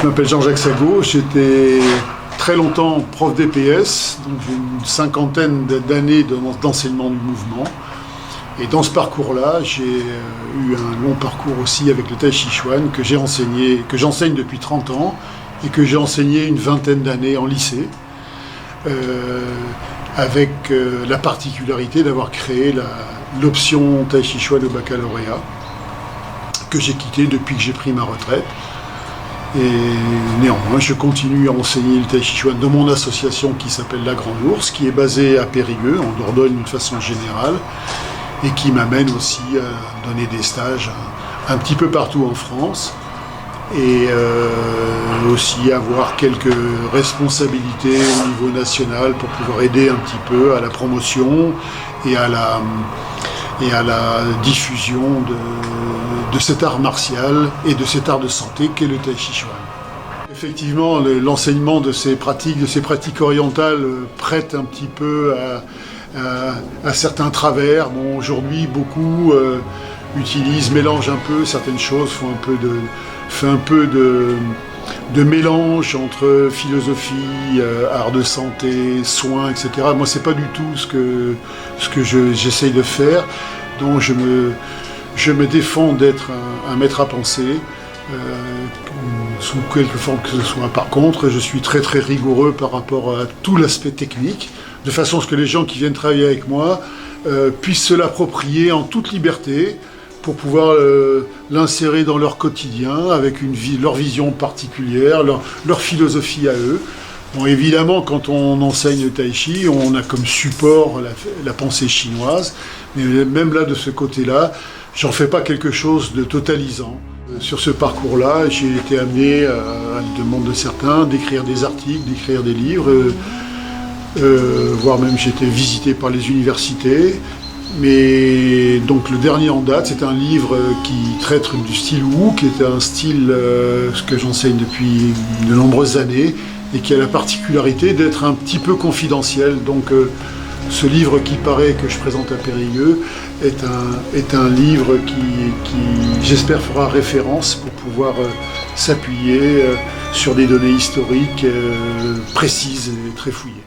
Je m'appelle Jean-Jacques Sagot, j'étais très longtemps prof d'EPS, donc j'ai une cinquantaine d'années d'enseignement du mouvement. Et dans ce parcours-là, j'ai eu un long parcours aussi avec le Tai Chi Chuan que j'enseigne depuis 30 ans et que j'ai enseigné une vingtaine d'années en lycée, avec la particularité d'avoir créé l'option Tai Chi Chuan au baccalauréat, que j'ai quitté depuis que j'ai pris ma retraite. Et néanmoins, je continue à enseigner le Tai Chi Chuan de mon association qui s'appelle La Grande Ourse, qui est basée à Périgueux, en Dordogne d'une façon générale, et qui m'amène aussi à donner des stages un petit peu partout en France, et aussi avoir quelques responsabilités au niveau national pour pouvoir aider un petit peu à la promotion et à la diffusion de cet art martial et de cet art de santé qu'est le Tai Chi Chuan. Effectivement, l'enseignement de ces pratiques orientales prête un petit peu à certains travers. Bon, aujourd'hui, beaucoup mélangent un peu certaines choses, font un peu de mélange entre philosophie, art de santé, soins, etc. Moi, c'est pas du tout ce que j'essaye de faire. Donc, je me défends d'être un maître à penser, sous quelque forme que ce soit. Par contre, je suis très très rigoureux par rapport à tout l'aspect technique, de façon à ce que les gens qui viennent travailler avec moi puissent se l'approprier en toute liberté, pour pouvoir l'insérer dans leur quotidien, avec leur vision particulière, leur philosophie à eux. Bon, évidemment, quand on enseigne le Tai Chi, on a comme support la pensée chinoise, mais même là, de ce côté-là, j'en fais pas quelque chose de totalisant. Sur ce parcours-là, j'ai été amené, à la demande de certains, d'écrire des articles, d'écrire des livres, voire même j'ai été visité par les universités. Mais donc le dernier en date, c'est un livre qui traite du style Wu, qui est un style que j'enseigne depuis de nombreuses années et qui a la particularité d'être un petit peu confidentiel. Donc ce livre qui paraît que je présente à Périgueux est un livre qui j'espère fera référence pour pouvoir s'appuyer sur des données historiques précises et très fouillées.